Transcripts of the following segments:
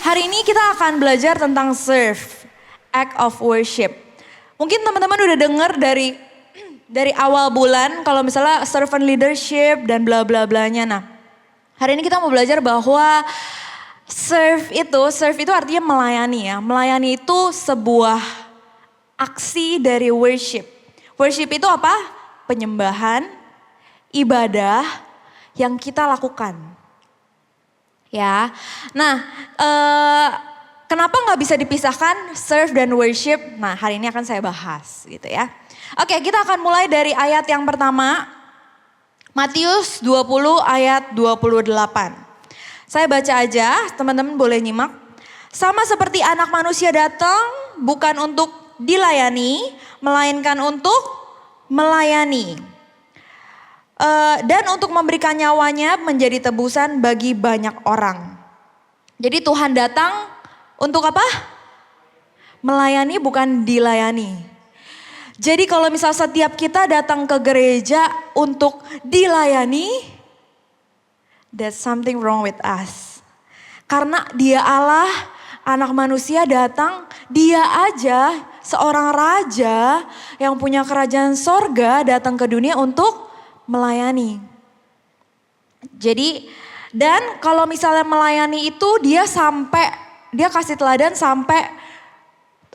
Hari ini kita akan belajar tentang serve, act of worship. Mungkin teman-teman udah dengar dari awal bulan kalau misalnya servant leadership dan bla bla blanya. Nah, hari ini kita mau belajar bahwa serve itu artinya melayani ya. Melayani itu sebuah aksi dari worship. Worship itu apa? Penyembahan, ibadah yang kita lakukan. Ya, nah kenapa nggak bisa dipisahkan serve dan worship? Nah hari ini akan saya bahas gitu ya. Oke, kita akan mulai dari ayat yang pertama. Matius 20 ayat 28. Saya baca aja, teman-teman boleh nyimak. Sama seperti anak manusia datang bukan untuk dilayani, melainkan untuk melayani. Dan untuk memberikan nyawanya menjadi tebusan bagi banyak orang. Jadi Tuhan datang untuk apa? Melayani bukan dilayani. Jadi kalau misal setiap kita datang ke gereja untuk dilayani, there's something wrong with us. Karena dia Allah, anak manusia datang, dia aja seorang raja yang punya kerajaan sorga datang ke dunia untuk melayani. Jadi dan kalau misalnya melayani itu dia kasih teladan sampai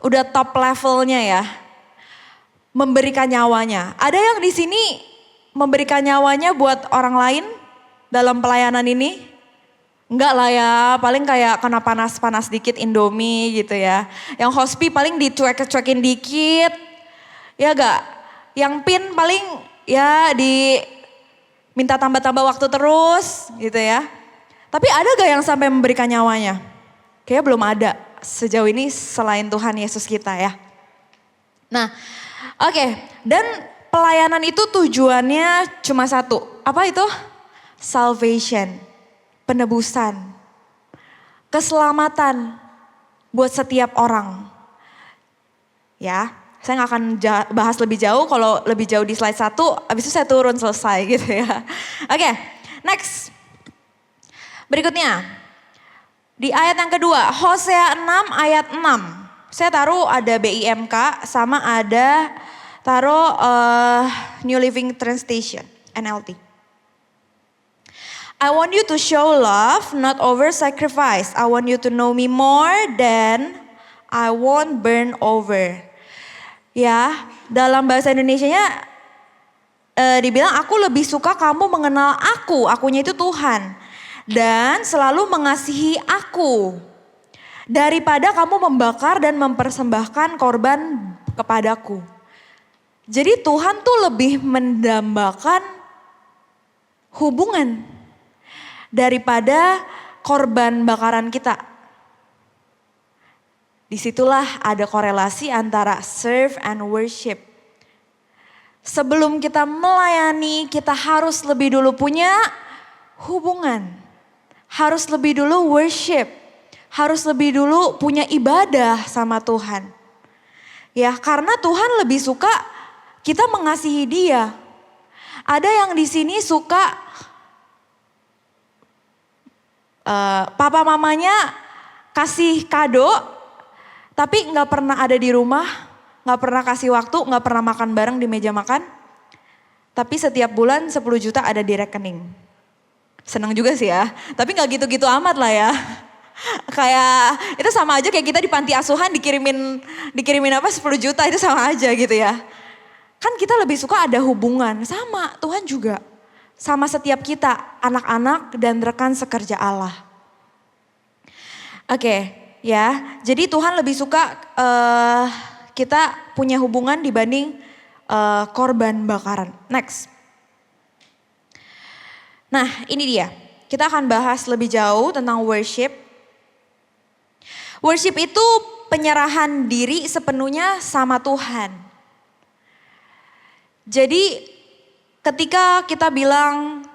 udah top levelnya ya. Memberikan nyawanya. Ada yang di sini memberikan nyawanya buat orang lain dalam pelayanan ini? Enggak lah ya, paling kayak kena panas-panas dikit Indomie gitu ya. Yang hospi paling dicuek-cuekin dikit. Ya enggak? Yang pin paling ya minta tambah-tambah waktu terus gitu ya. Tapi ada gak yang sampai memberikan nyawanya? Kayaknya belum ada sejauh ini selain Tuhan Yesus kita ya. Nah oke, dan pelayanan itu tujuannya cuma satu. Apa itu? Salvation, penebusan, keselamatan buat setiap orang. Ya. Saya gak akan bahas lebih jauh, kalau lebih jauh di slide 1, abis itu saya turun selesai gitu ya. Oke, next. Berikutnya, di ayat yang kedua, Hosea 6 ayat 6. Saya taruh ada BIMK sama ada taruh New Living Translation, NLT. I want you to show love, not over sacrifice. I want you to know me more than I won't burn over. Ya, dalam bahasa Indonesianya dibilang aku lebih suka kamu mengenal akunya itu Tuhan. Dan selalu mengasihi aku. Daripada kamu membakar dan mempersembahkan korban kepadaku. Jadi Tuhan tuh lebih mendambakan hubungan daripada korban bakaran kita. Disitulah ada korelasi antara serve and worship. Sebelum kita melayani, kita harus lebih dulu punya hubungan. Harus lebih dulu worship. Harus lebih dulu punya ibadah sama Tuhan. Ya, karena Tuhan lebih suka kita mengasihi Dia. Ada yang di sini suka papa mamanya kasih kado, tapi gak pernah ada di rumah, gak pernah kasih waktu, gak pernah makan bareng di meja makan. Tapi setiap bulan 10 juta ada di rekening. Seneng juga sih ya, tapi gak gitu-gitu amat lah ya. Kayak itu sama aja kayak kita di panti asuhan dikirimin apa 10 juta itu sama aja gitu ya. Kan kita lebih suka ada hubungan, sama Tuhan juga. Sama setiap kita, anak-anak dan rekan sekerja Allah. Oke. Ya, jadi Tuhan lebih suka kita punya hubungan dibanding korban bakaran. Next. Nah ini dia, kita akan bahas lebih jauh tentang worship. Worship itu penyerahan diri sepenuhnya sama Tuhan. Jadi ketika kita bilang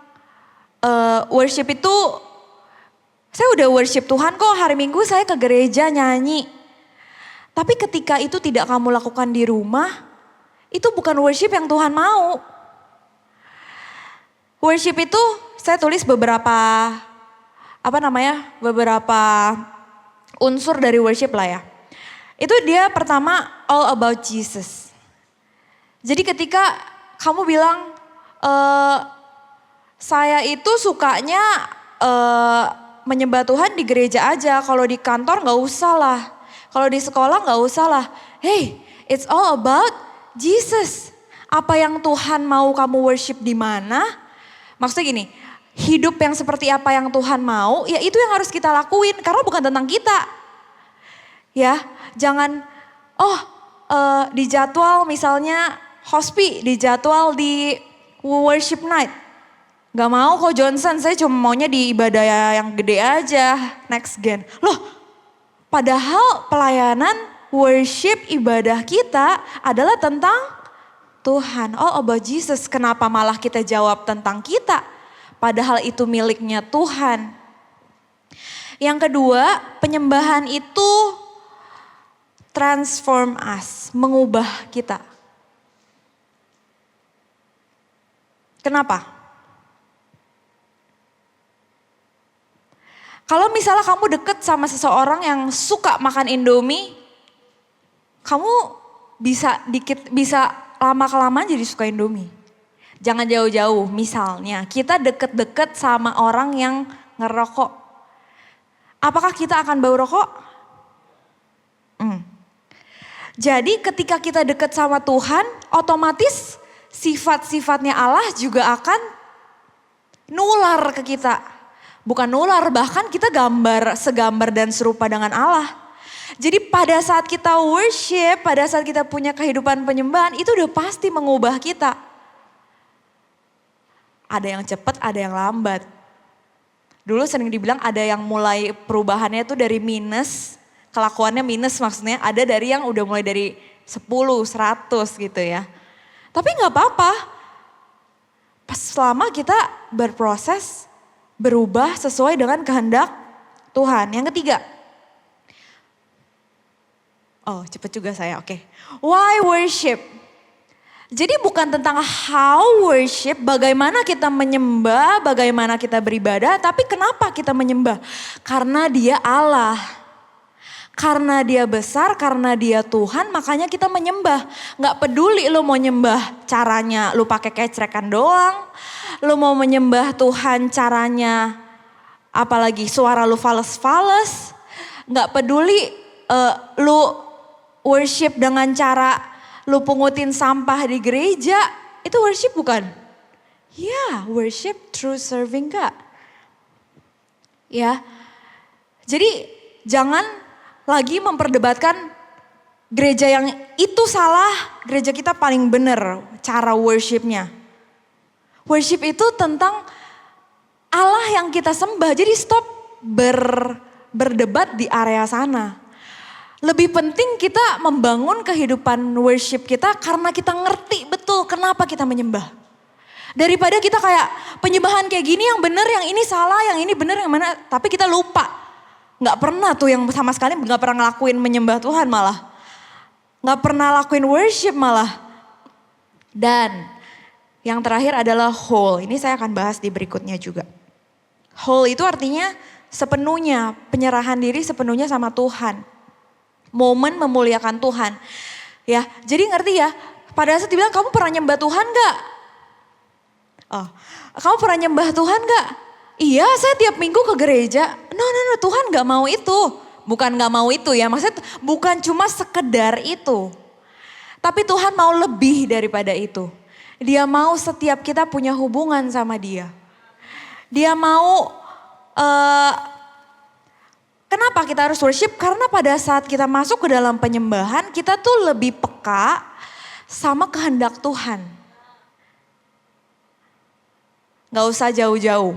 worship itu, saya udah worship Tuhan kok, hari Minggu saya ke gereja nyanyi. Tapi ketika itu tidak kamu lakukan di rumah, itu bukan worship yang Tuhan mau. Worship itu saya tulis beberapa unsur dari worship lah ya. Itu dia pertama all about Jesus. Jadi ketika kamu bilang, saya itu sukanya menyembah Tuhan di gereja aja, kalau di kantor gak usah lah. Kalau di sekolah gak usah lah. Hey, it's all about Jesus. Apa yang Tuhan mau kamu worship di mana? Maksudnya gini, hidup yang seperti apa yang Tuhan mau, ya itu yang harus kita lakuin. Karena bukan tentang kita. Ya, jangan, di jadwal misalnya hospi, di jadwal di worship night. Gak mau kok Johnson, saya cuma maunya di ibadah yang gede aja, next gen. Loh, padahal pelayanan, worship, ibadah kita adalah tentang Tuhan. All about Jesus, kenapa malah kita jawab tentang kita? Padahal itu miliknya Tuhan. Yang kedua, penyembahan itu transform us, mengubah kita. Kenapa? Kalau misalnya kamu deket sama seseorang yang suka makan Indomie, kamu bisa lama-kelamaan jadi suka Indomie. Jangan jauh-jauh, misalnya kita deket-deket sama orang yang ngerokok. Apakah kita akan bau rokok? Jadi ketika kita deket sama Tuhan, otomatis sifat-sifatnya Allah juga akan nular ke kita. Bukan nular, bahkan kita segambar dan serupa dengan Allah. Jadi pada saat kita worship, pada saat kita punya kehidupan penyembahan, itu udah pasti mengubah kita. Ada yang cepat, ada yang lambat. Dulu sering dibilang ada yang mulai perubahannya tuh dari minus, kelakuannya minus maksudnya, ada dari yang udah mulai dari 10, 100 gitu ya. Tapi gak apa-apa, selama kita berproses, berubah sesuai dengan kehendak Tuhan. Yang ketiga, cepet juga saya, oke. Why worship? Jadi bukan tentang how worship, bagaimana kita menyembah, bagaimana kita beribadah, tapi kenapa kita menyembah? Karena dia Allah. Karena dia besar, karena dia Tuhan, makanya kita menyembah. Gak peduli lo mau nyembah caranya, lo pakai kecrekan doang. Lo mau menyembah Tuhan caranya, apalagi suara lo fales-fales. Gak peduli lo worship dengan cara lo pungutin sampah di gereja. Itu worship bukan? Ya, worship through serving God. Ya, jadi jangan lagi memperdebatkan gereja yang itu salah, gereja kita paling benar cara worshipnya. Worship itu tentang Allah yang kita sembah, jadi stop berdebat di area sana. Lebih penting kita membangun kehidupan worship kita karena kita ngerti betul kenapa kita menyembah. Daripada kita kayak penyembahan kayak gini yang benar, yang ini salah, yang ini benar, yang mana, tapi kita lupa. Gak pernah tuh yang sama sekali gak pernah ngelakuin menyembah Tuhan malah. Gak pernah lakuin worship malah. Dan yang terakhir adalah whole. Ini saya akan bahas di berikutnya juga. Whole itu artinya sepenuhnya, penyerahan diri sepenuhnya sama Tuhan. Momen memuliakan Tuhan. Ya, jadi ngerti ya, pada saat dibilang kamu pernah nyembah Tuhan gak? Kamu pernah nyembah Tuhan gak? Iya, saya tiap minggu ke gereja. No, Tuhan gak mau itu. Bukan gak mau itu ya, maksudnya bukan cuma sekedar itu. Tapi Tuhan mau lebih daripada itu. Dia mau setiap kita punya hubungan sama dia. Dia mau, kenapa kita harus worship? Karena pada saat kita masuk ke dalam penyembahan, kita tuh lebih peka sama kehendak Tuhan. Gak usah jauh-jauh.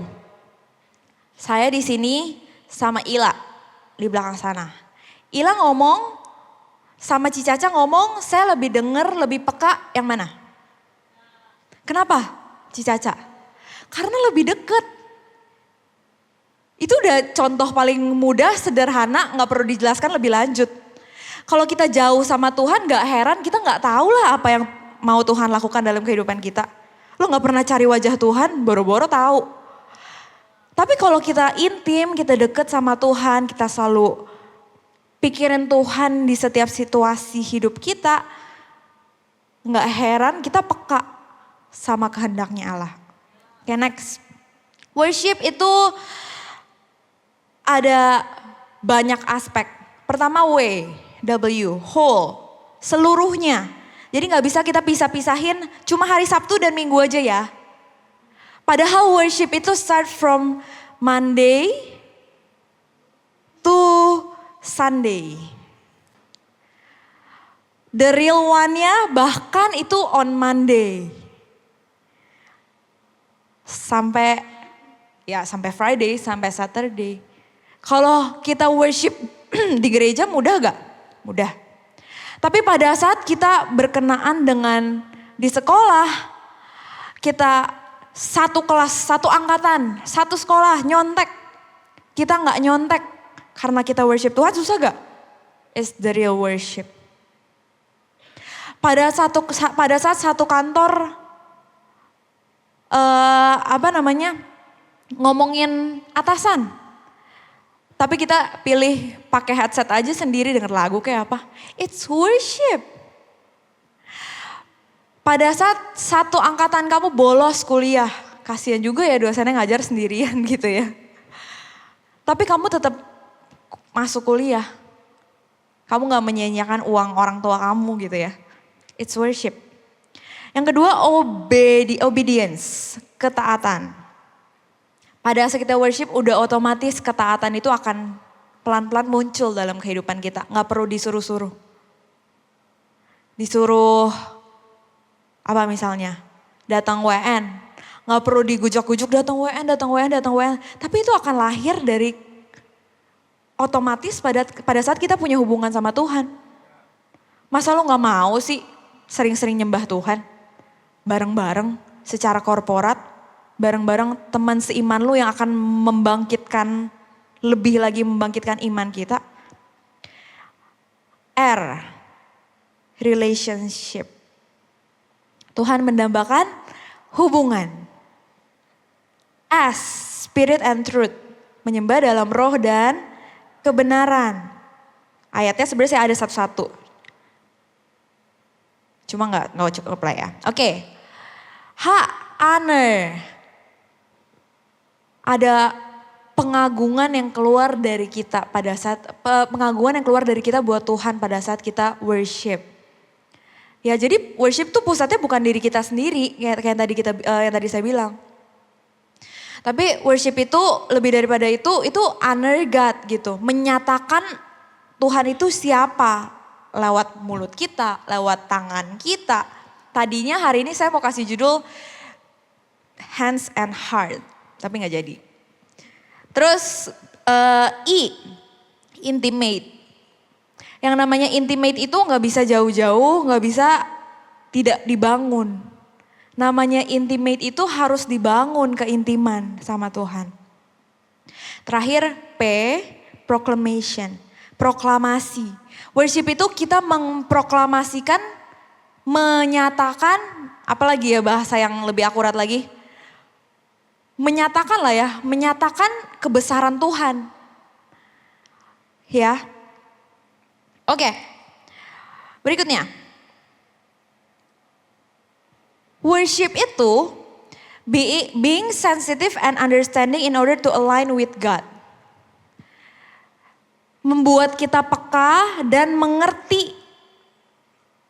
Saya di sini sama Ila di belakang sana. Ila ngomong sama Cicaca ngomong, saya lebih denger, lebih peka yang mana? Kenapa Cicaca? Karena lebih deket. Itu udah contoh paling mudah, sederhana, gak perlu dijelaskan lebih lanjut. Kalau kita jauh sama Tuhan gak heran, kita gak tahu lah apa yang mau Tuhan lakukan dalam kehidupan kita. Lo gak pernah cari wajah Tuhan, boro-boro tahu. Tapi kalau kita intim, kita deket sama Tuhan, kita selalu pikirin Tuhan di setiap situasi hidup kita, nggak heran kita peka sama kehendaknya Allah. Oke, next. Worship itu ada banyak aspek. Pertama whole, seluruhnya. Jadi nggak bisa kita pisah-pisahin cuma hari Sabtu dan Minggu aja ya. Padahal worship itu start from Monday to Sunday. The real one-nya bahkan itu on Monday. Sampai Friday, sampai Saturday. Kalau kita worship di gereja mudah gak? Mudah. Tapi pada saat kita berkenaan dengan di sekolah, kita satu kelas, satu angkatan, satu sekolah nyontek. Kita gak nyontek karena kita worship Tuhan, susah gak? It's the real worship. Pada saat satu kantor ngomongin atasan, tapi kita pilih pakai headset aja sendiri denger lagu kayak apa? It's worship. Pada saat satu angkatan kamu bolos kuliah, kasihan juga ya dosennya ngajar sendirian gitu ya. Tapi kamu tetap masuk kuliah, kamu gak menyia-nyiakan uang orang tua kamu gitu ya. It's worship. Yang kedua obedience, ketaatan. Pada saat kita worship udah otomatis ketaatan itu akan pelan-pelan muncul dalam kehidupan kita. Gak perlu disuruh-suruh. Disuruh apa misalnya? Datang WN. Gak perlu digujuk-gujuk datang WN. Tapi itu akan lahir dari otomatis pada saat kita punya hubungan sama Tuhan. Masa lo gak mau sih sering-sering nyembah Tuhan? Bareng-bareng secara korporat, bareng-bareng teman seiman lu yang akan lebih lagi membangkitkan iman kita. Relationship. Tuhan mendambakan hubungan. Spirit and truth. Menyembah dalam roh dan kebenaran. Ayatnya sebenarnya ada satu-satu. Cuma nggak cukup lah ya. Oke. Honor. Ada pengagungan yang keluar dari kita buat Tuhan pada saat kita worship. Ya jadi worship tuh pusatnya bukan diri kita sendiri kayak yang tadi saya bilang. Tapi worship itu lebih daripada itu honor God gitu. Menyatakan Tuhan itu siapa. Lewat mulut kita, lewat tangan kita. Tadinya hari ini saya mau kasih judul Hands and Heart, tapi gak jadi. Terus intimate. Yang namanya intimate itu gak bisa jauh-jauh, gak bisa tidak dibangun. Namanya intimate itu harus dibangun keintiman sama Tuhan. Terakhir proclamation, proklamasi. Worship itu kita memproklamasikan, menyatakan, apalagi ya bahasa yang lebih akurat lagi. Menyatakan lah ya, menyatakan kebesaran Tuhan. Ya. Oke. Berikutnya. Worship itu being sensitive and understanding in order to align with God. Membuat kita peka dan mengerti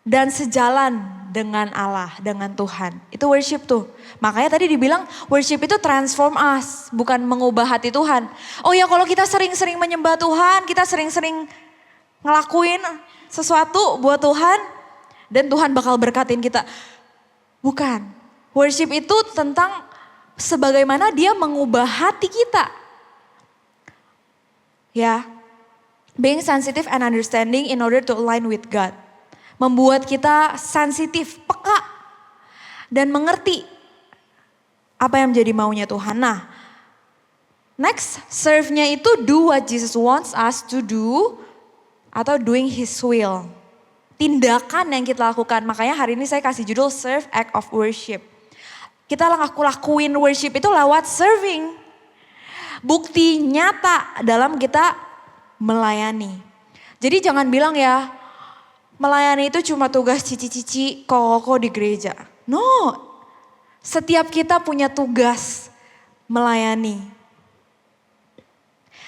dan sejalan dengan Allah, dengan Tuhan. Itu worship tuh. Makanya tadi dibilang worship itu transform us, bukan mengubah hati Tuhan. Oh ya kalau kita sering-sering menyembah Tuhan, kita sering-sering ngelakuin sesuatu buat Tuhan dan Tuhan bakal berkatin kita. Bukan. Worship itu tentang sebagaimana dia mengubah hati kita. Ya. Being sensitive and understanding in order to align with God. Membuat kita sensitif, peka, dan mengerti apa yang menjadi maunya Tuhan. Nah, next, serve-nya itu do what Jesus wants us to do atau doing His will. Tindakan yang kita lakukan, makanya hari ini saya kasih judul Serve Act of Worship. Kita lakuin worship itu lewat serving. Bukti nyata dalam kita melayani. Jadi jangan bilang ya, melayani itu cuma tugas cici-cici koko di gereja. No, setiap kita punya tugas melayani.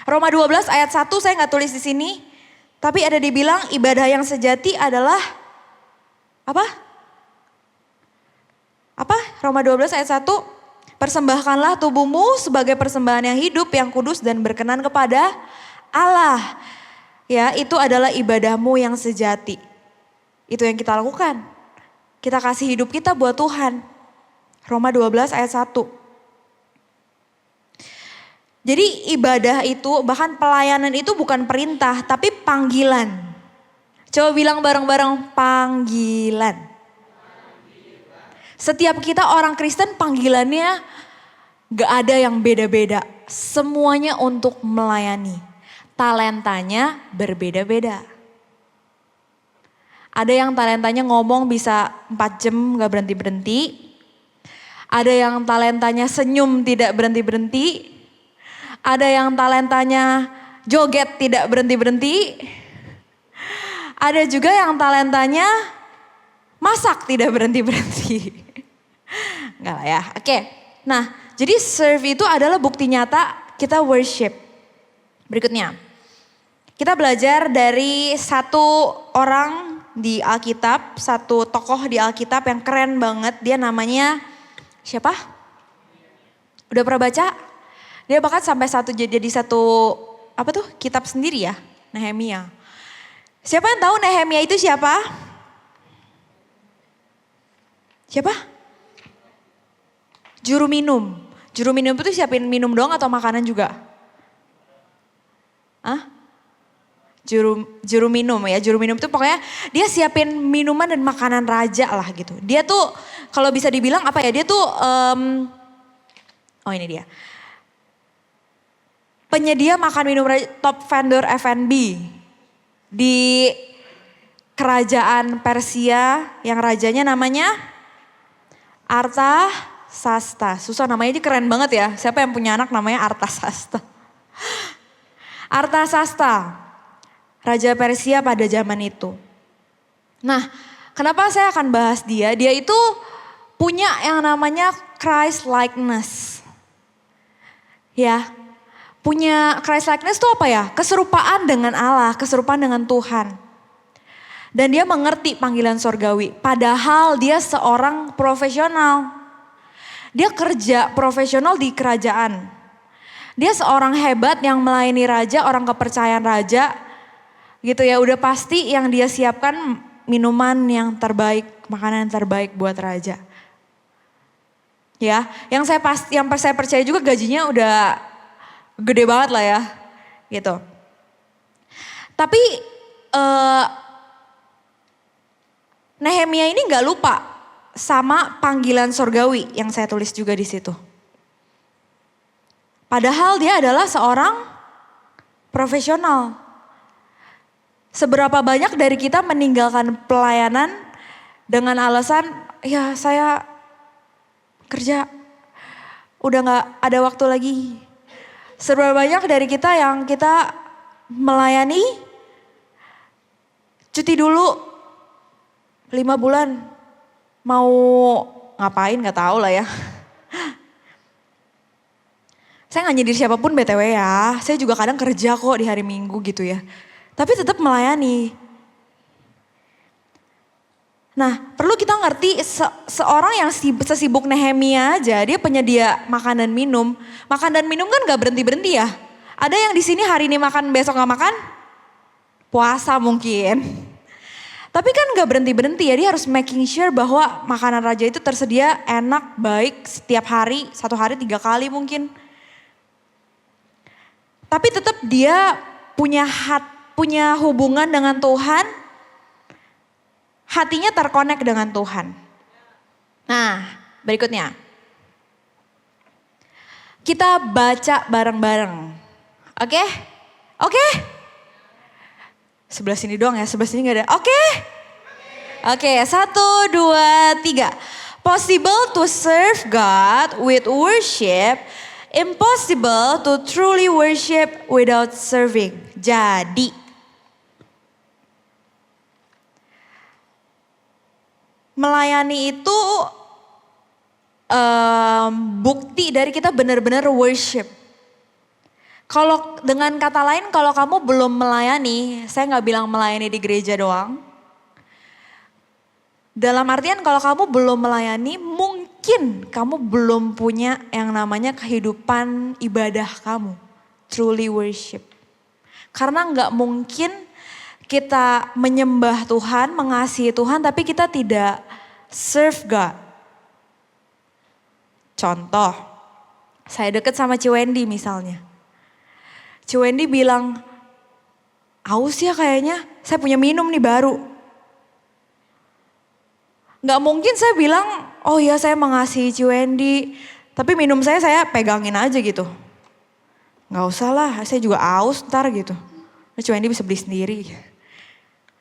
Roma 12 ayat 1 saya nggak tulis di sini, tapi ada dibilang ibadah yang sejati adalah apa? Apa? Roma 12 ayat 1, persembahkanlah tubuhmu sebagai persembahan yang hidup, yang kudus dan berkenan kepada Allah. Ya, itu adalah ibadahmu yang sejati. Itu yang kita lakukan. Kita kasih hidup kita buat Tuhan. Roma 12 ayat 1. Jadi ibadah itu, bahkan pelayanan itu bukan perintah, tapi panggilan. Coba bilang bareng-bareng, panggilan. Setiap kita orang Kristen panggilannya gak ada yang beda-beda. Semuanya untuk melayani. Talentanya berbeda-beda. Ada yang talentanya ngomong bisa 4 jam gak berhenti-berhenti. Ada yang talentanya senyum tidak berhenti-berhenti. Ada yang talentanya joget tidak berhenti-berhenti. Ada juga yang talentanya masak tidak berhenti-berhenti. Enggak lah ya, oke. Nah, jadi serve itu adalah bukti nyata kita worship. Berikutnya, kita belajar dari satu orang di Alkitab, satu tokoh di Alkitab yang keren banget. Dia namanya siapa? Udah pernah baca? Dia bahkan sampai jadi satu apa tuh kitab sendiri ya, Nehemia. Siapa yang tahu Nehemia itu siapa? Siapa? Juru minum. Juru minum itu siapin minum doang atau makanan juga? Hah? Juru minum ya, juru minum itu pokoknya dia siapin minuman dan makanan raja lah gitu. Dia tuh kalau bisa dibilang apa ya, dia tuh, oh ini dia. Penyedia makan minum raja, top vendor F&B di kerajaan Persia yang rajanya namanya Artasasta. Susah namanya, ini keren banget ya. Siapa yang punya anak namanya Artasasta? Artasasta, Raja Persia pada zaman itu. Nah, kenapa saya akan bahas dia? Dia itu punya yang namanya Christ likeness. Ya, punya Christ likeness itu apa ya? Keserupaan dengan Allah, keserupaan dengan Tuhan. Dan dia mengerti panggilan sorgawi. Padahal dia seorang profesional. Dia kerja profesional di kerajaan. Dia seorang hebat yang melayani raja, orang kepercayaan raja. Gitu ya, udah pasti yang dia siapkan minuman yang terbaik, makanan yang terbaik buat raja. Ya, yang saya percaya juga gajinya udah gede banget lah ya, gitu. Tapi Nehemia ini nggak lupa sama panggilan sorgawi yang saya tulis juga di situ. Padahal dia adalah seorang profesional. Seberapa banyak dari kita meninggalkan pelayanan dengan alasan, ya saya kerja, udah gak ada waktu lagi. Seberapa banyak dari kita yang kita melayani, cuti dulu 5 bulan, mau ngapain gak tahu lah ya. Saya gak nyindir siapapun BTW ya, saya juga kadang kerja kok di hari Minggu gitu ya. Tapi tetap melayani. Nah, perlu kita ngerti seorang yang sesibuk Nehemia aja, dia penyedia makan dan minum. Makan dan minum kan gak berhenti-berhenti ya. Ada yang di sini hari ini makan, besok gak makan? Puasa mungkin. Tapi kan gak berhenti-berhenti ya, dia harus making sure bahwa makanan raja itu tersedia enak, baik setiap hari, 1 hari 3 kali mungkin. Tapi tetap dia punya hubungan dengan Tuhan, hatinya terkonek dengan Tuhan. Nah, berikutnya. Kita baca bareng-bareng. Oke? Oke? Sebelah sini doang ya, sebelah sini gak ada. Oke? Oke, 1, 2, 3. Possible to serve God with worship, impossible to truly worship without serving. Jadi, Melayani itu bukti dari kita benar-benar worship. Kalau dengan kata lain, kalau kamu belum melayani, saya nggak bilang melayani di gereja doang. Dalam artian kalau kamu belum melayani, mungkin kamu belum punya yang namanya kehidupan ibadah kamu. Truly worship. Karena nggak mungkin kita menyembah Tuhan, mengasihi Tuhan, tapi kita tidak serve God. Contoh, saya deket sama Ci Wendy misalnya. Ci Wendy bilang, aus ya kayaknya, saya punya minum nih baru. Gak mungkin saya bilang, oh ya saya mengasihi Ci Wendy, tapi minum saya pegangin aja gitu. Gak usah lah, saya juga aus ntar gitu. Ci Wendy bisa beli sendiri.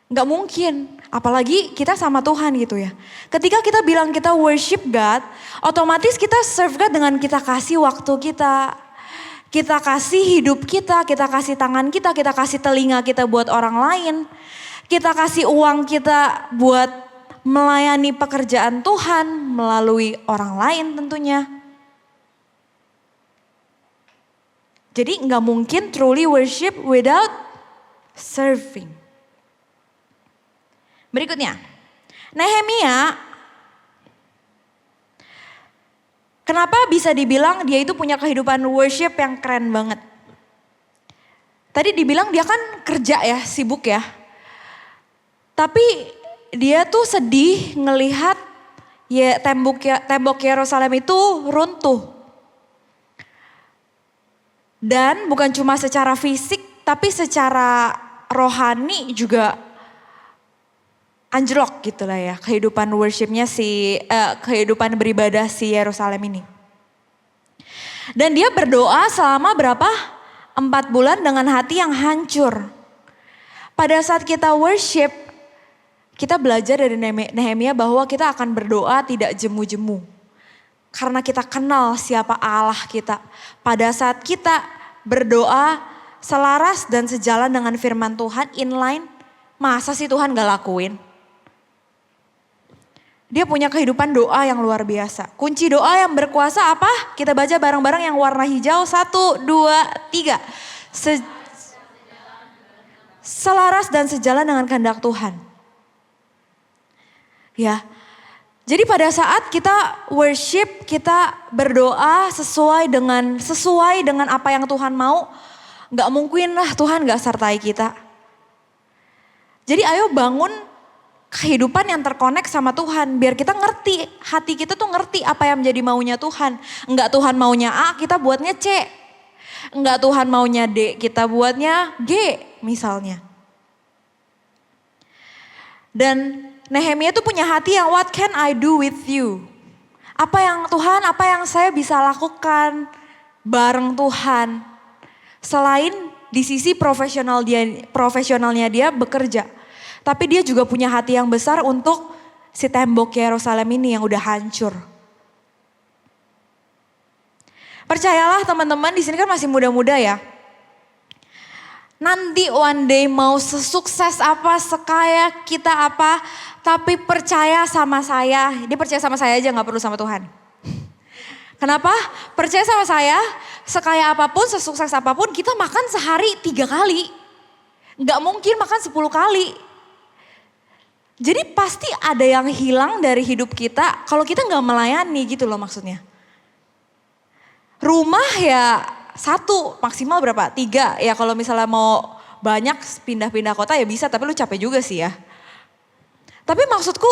Gak mungkin, apalagi kita sama Tuhan gitu ya. Ketika kita bilang kita worship God, otomatis kita serve God dengan kita kasih waktu kita. Kita kasih hidup kita kasih tangan kita kasih telinga kita buat orang lain. Kita kasih uang kita buat melayani pekerjaan Tuhan melalui orang lain tentunya. Jadi nggak mungkin truly worship without serving. Berikutnya, Nehemia, kenapa bisa dibilang dia itu punya kehidupan worship yang keren banget? Tadi dibilang dia kan kerja ya, sibuk ya. Tapi dia tuh sedih ngelihat ya tembok Yerusalem itu runtuh. Dan bukan cuma secara fisik tapi secara rohani juga anjlok gitu lah ya kehidupan worshipnya kehidupan beribadah si Yerusalem ini. Dan dia berdoa selama berapa? 4 bulan dengan hati yang hancur. Pada saat kita worship, kita belajar dari Nehemia bahwa kita akan berdoa tidak jemu-jemu. Karena kita kenal siapa Allah kita. Pada saat kita berdoa selaras dan sejalan dengan firman Tuhan inline, masa sih Tuhan gak lakuin? Dia punya kehidupan doa yang luar biasa. Kunci doa yang berkuasa apa? Kita baca bareng-bareng yang warna hijau. 1, 2, 3. Selaras dan sejalan dengan kehendak Tuhan. Ya, jadi pada saat kita worship, kita berdoa sesuai dengan apa yang Tuhan mau, nggak mungkin lah Tuhan nggak sertai kita. Jadi ayo bangun kehidupan yang terkonek sama Tuhan, biar kita ngerti, hati kita tuh ngerti apa yang menjadi maunya Tuhan. Enggak Tuhan maunya A, kita buatnya C. Enggak Tuhan maunya D, kita buatnya G misalnya. Dan Nehemia tuh punya hati yang what can I do with you? Apa yang saya bisa lakukan bareng Tuhan? Selain di sisi profesionalnya dia bekerja. Tapi dia juga punya hati yang besar untuk si tembok Yerusalem ini yang udah hancur. Percayalah teman-teman, di sini kan masih muda-muda ya. Nanti one day mau sesukses apa, sekaya kita apa, tapi percaya sama saya. Dia percaya sama saya aja, gak perlu sama Tuhan. Kenapa? Percaya sama saya, sekaya apapun, sesukses apapun, kita makan sehari 3 kali. Gak mungkin makan 10 kali. Jadi pasti ada yang hilang dari hidup kita kalau kita gak melayani gitu loh maksudnya. Rumah ya 1, maksimal berapa? 3. Ya kalau misalnya mau banyak pindah-pindah kota ya bisa, tapi lu capek juga sih ya. Tapi maksudku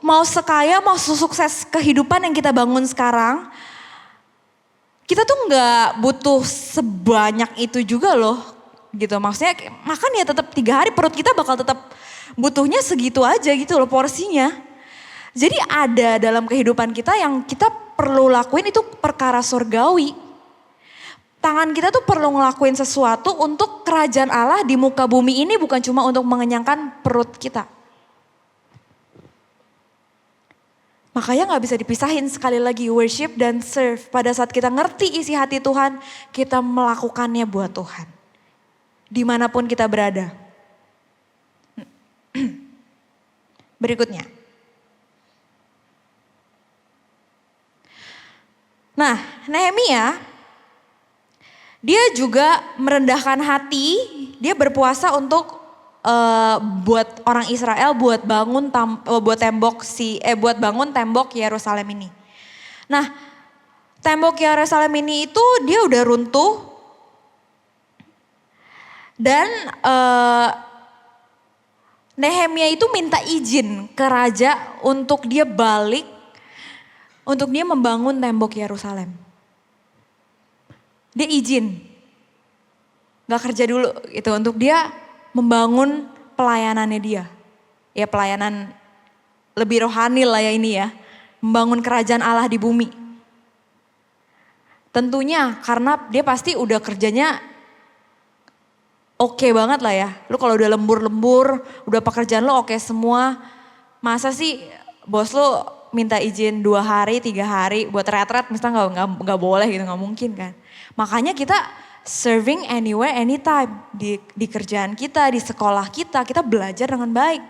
mau sekaya, mau sukses kehidupan yang kita bangun sekarang, kita tuh gak butuh sebanyak itu juga loh. Gitu maksudnya makan ya tetap 3 hari, perut kita bakal tetap butuhnya segitu aja gitu loh porsinya. Jadi ada dalam kehidupan kita yang kita perlu lakuin itu perkara surgawi. Tangan kita tuh perlu ngelakuin sesuatu untuk kerajaan Allah di muka bumi ini, bukan cuma untuk mengenyangkan perut kita. Makanya gak bisa dipisahin sekali lagi worship dan serve. Pada saat kita ngerti isi hati Tuhan, kita melakukannya buat Tuhan. Dimanapun kita berada. Berikutnya. Nah, Nehemia dia juga merendahkan hati, dia berpuasa untuk buat orang Israel buat bangun tembok Yerusalem ini. Nah, tembok Yerusalem ini itu dia udah runtuh dan Nehemia itu minta izin ke raja untuk dia balik, untuk dia membangun tembok Yerusalem. Dia izin, gak kerja dulu gitu untuk dia membangun pelayanannya dia. Ya pelayanan lebih rohani lah ya ini ya, membangun kerajaan Allah di bumi. Tentunya karena dia pasti udah kerjanya oke banget lah ya. Lu kalau udah lembur-lembur, udah pekerjaan lu oke semua. Masa sih bos lu minta izin 2 hari, 3 hari buat retret misalnya nggak boleh gitu, nggak mungkin kan. Makanya kita serving anywhere, anytime. Di kerjaan kita, di sekolah kita belajar dengan baik.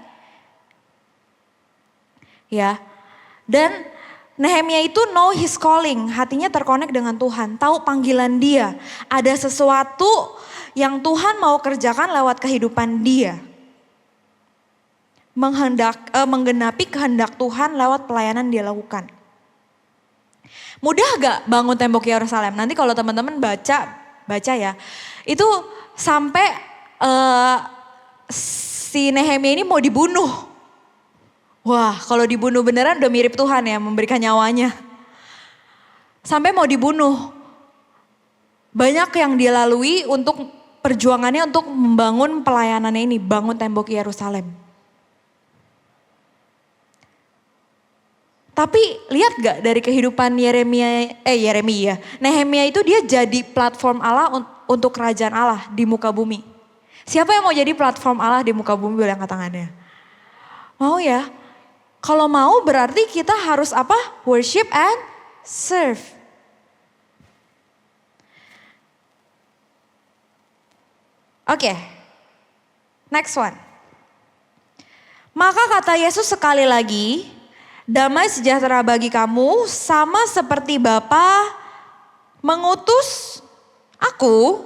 Ya, dan Nehemia itu know his calling, hatinya terkonek dengan Tuhan, tahu panggilan dia. Ada sesuatu yang Tuhan mau kerjakan lewat kehidupan dia. Menggenapi kehendak Tuhan lewat pelayanan dia lakukan. Mudah gak bangun tembok Yerusalem? Nanti kalau teman-teman baca ya, itu sampai si Nehemia ini mau dibunuh. Wah, kalau dibunuh beneran udah mirip Tuhan ya, memberikan nyawanya. Sampai mau dibunuh. Banyak yang dia lalui untuk perjuangannya untuk membangun pelayanannya ini, bangun tembok Yerusalem. Tapi lihat gak dari kehidupan Nehemia itu dia jadi platform Allah untuk kerajaan Allah di muka bumi. Siapa yang mau jadi platform Allah di muka bumi, boleh angkat tangannya? Mau ya? Kalau mau berarti kita harus apa? Worship and serve. Oke, next one. Maka kata Yesus sekali lagi, damai sejahtera bagi kamu sama seperti Bapa mengutus aku,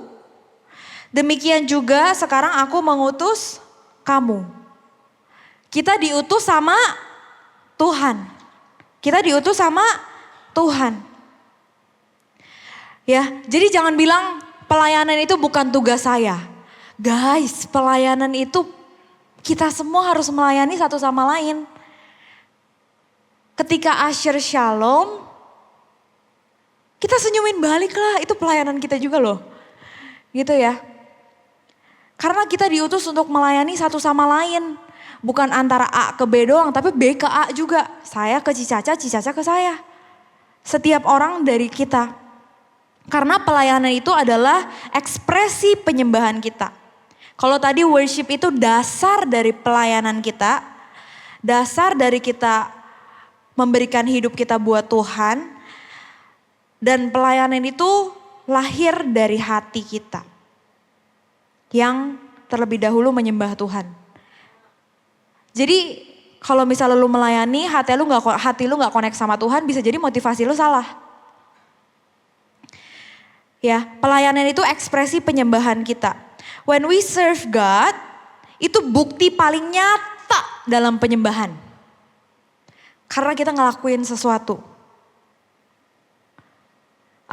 demikian juga sekarang aku mengutus kamu. Kita diutus sama Tuhan. Kita diutus sama Tuhan. Ya, jadi jangan bilang pelayanan itu bukan tugas saya. Guys, pelayanan itu kita semua harus melayani satu sama lain. Ketika asyir shalom, kita senyumin balik lah, itu pelayanan kita juga loh. Gitu ya. Karena kita diutus untuk melayani satu sama lain. Bukan antara A ke B doang, tapi B ke A juga. Saya ke Cicaca, Cicaca ke saya. Setiap orang dari kita. Karena pelayanan itu adalah ekspresi penyembahan kita. Kalau tadi worship itu dasar dari pelayanan kita. Dasar dari kita memberikan hidup kita buat Tuhan. Dan pelayanan itu lahir dari hati kita. Yang terlebih dahulu menyembah Tuhan. Jadi kalau misalnya lu melayani hati lu nggak connect sama Tuhan, bisa jadi motivasi lu salah. Ya, pelayanan itu ekspresi penyembahan kita. When we serve God, itu bukti paling nyata dalam penyembahan. Karena kita ngelakuin sesuatu.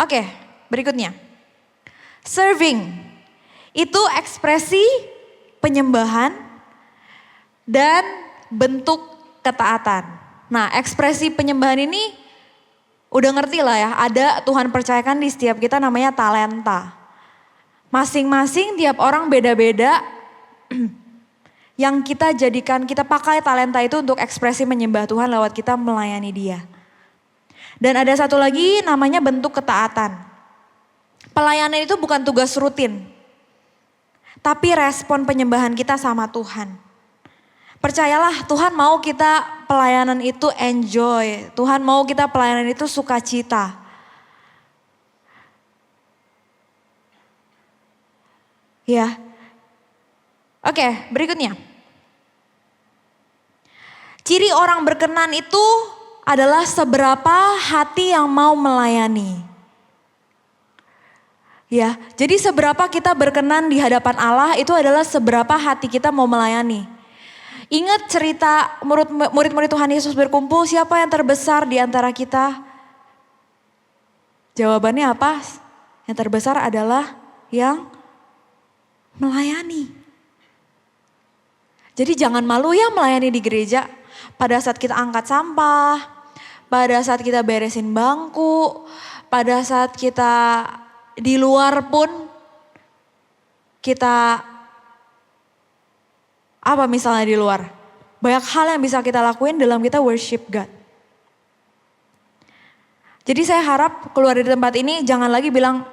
Oke, berikutnya. Serving itu ekspresi penyembahan dan bentuk ketaatan. Nah, ekspresi penyembahan ini udah ngerti lah ya, ada Tuhan percayakan di setiap kita namanya talenta. Masing-masing tiap orang beda-beda yang kita jadikan, kita pakai talenta itu untuk ekspresi menyembah Tuhan lewat kita melayani Dia. Dan ada satu lagi namanya bentuk ketaatan. Pelayanan itu bukan tugas rutin, tapi respon penyembahan kita sama Tuhan. Percayalah, Tuhan mau kita pelayanan itu enjoy. Tuhan mau kita pelayanan itu sukacita. Ya. Oke, berikutnya. Ciri orang berkenan itu adalah seberapa hati yang mau melayani. Ya, jadi seberapa kita berkenan di hadapan Allah itu adalah seberapa hati kita mau melayani. Ingat cerita murid-murid Tuhan Yesus berkumpul, siapa yang terbesar di antara kita? Jawabannya apa? Yang terbesar adalah yang melayani. Jadi jangan malu ya melayani di gereja. Pada saat kita angkat sampah, pada saat kita beresin bangku, pada saat kita di luar pun kita apa misalnya di luar? Banyak hal yang bisa kita lakuin dalam kita worship God. Jadi saya harap keluar dari tempat ini jangan lagi bilang,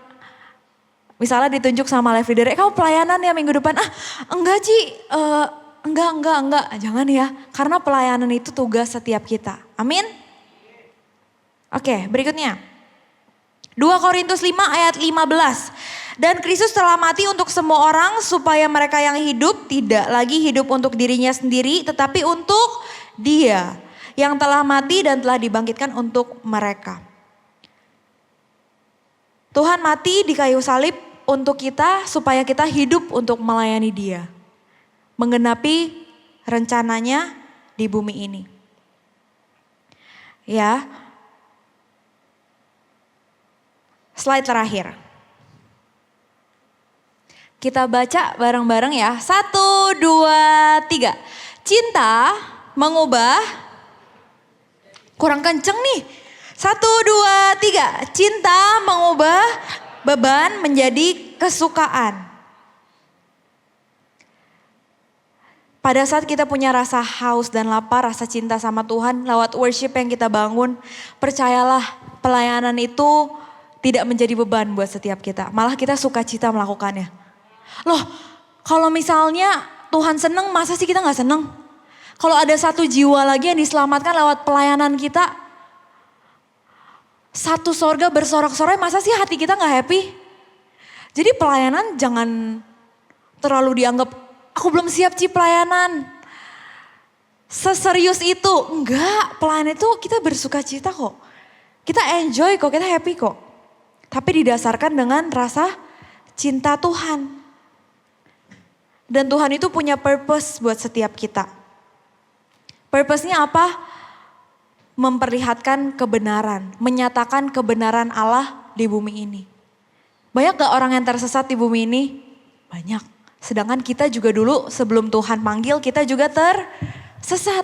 misalnya ditunjuk sama life leader, kamu pelayanan ya minggu depan? Enggak Ci, enggak. Jangan ya, karena pelayanan itu tugas setiap kita. Amin? Oke, berikutnya. 2 Korintus 5 ayat 15. Dan Kristus telah mati untuk semua orang supaya mereka yang hidup tidak lagi hidup untuk dirinya sendiri tetapi untuk Dia yang telah mati dan telah dibangkitkan untuk mereka. Tuhan mati di kayu salib untuk kita supaya kita hidup untuk melayani Dia. Menggenapi rencananya di bumi ini. Ya. Slide terakhir. Kita baca bareng-bareng ya. 1, 2, 3. Cinta mengubah. Kurang kenceng nih. 1, 2, 3. Cinta mengubah beban menjadi kesukaan. Pada saat kita punya rasa haus dan lapar, rasa cinta sama Tuhan lewat worship yang kita bangun, percayalah pelayanan itu tidak menjadi beban buat setiap kita. Malah kita sukacita melakukannya. Loh, kalau misalnya Tuhan seneng, masa sih kita gak seneng? Kalau ada satu jiwa lagi yang diselamatkan lewat pelayanan kita, satu sorga bersorak-sorai, masa sih hati kita gak happy? Jadi pelayanan jangan terlalu dianggap, aku belum siap Ci pelayanan. Seserius itu, enggak, pelayanan itu kita bersukacita kok. Kita enjoy kok, kita happy kok. Tapi didasarkan dengan rasa cinta Tuhan. Dan Tuhan itu punya purpose buat setiap kita. Purpose-nya apa? Memperlihatkan kebenaran, menyatakan kebenaran Allah di bumi ini. Banyak gak orang yang tersesat di bumi ini? Banyak. Sedangkan kita juga dulu sebelum Tuhan panggil kita juga tersesat.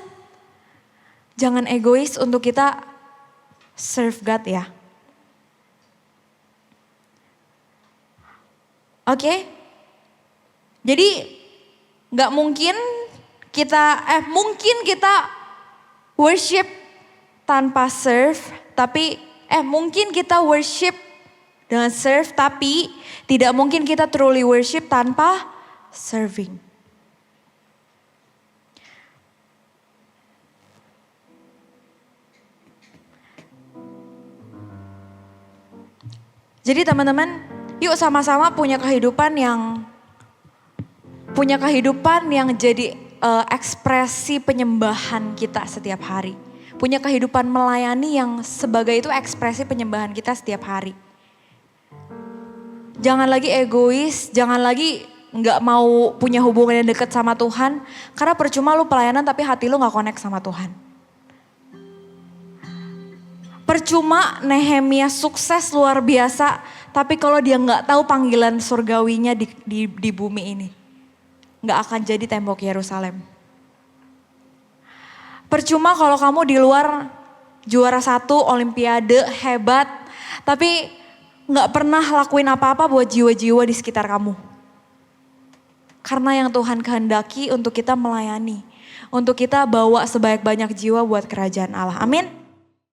Jangan egois untuk kita serve God ya. Oke, jadi gak mungkin mungkin kita worship tanpa serve, tapi mungkin kita worship dengan serve, tapi tidak mungkin kita truly worship tanpa serving. Jadi teman-teman, yuk sama-sama punya kehidupan yang jadi ekspresi penyembahan kita setiap hari. Punya kehidupan melayani yang sebagai itu ekspresi penyembahan kita setiap hari. Jangan lagi egois, jangan lagi nggak mau punya hubungan yang dekat sama Tuhan. Karena percuma lu pelayanan tapi hati lu nggak connect sama Tuhan. Percuma Nehemia sukses luar biasa, tapi kalau dia nggak tahu panggilan surgawinya di bumi ini, nggak akan jadi tembok Yerusalem. Percuma kalau kamu di luar juara 1 olimpiade hebat, tapi nggak pernah lakuin apa-apa buat jiwa-jiwa di sekitar kamu. Karena yang Tuhan kehendaki untuk kita melayani, untuk kita bawa sebanyak-banyak jiwa buat kerajaan Allah. Amin.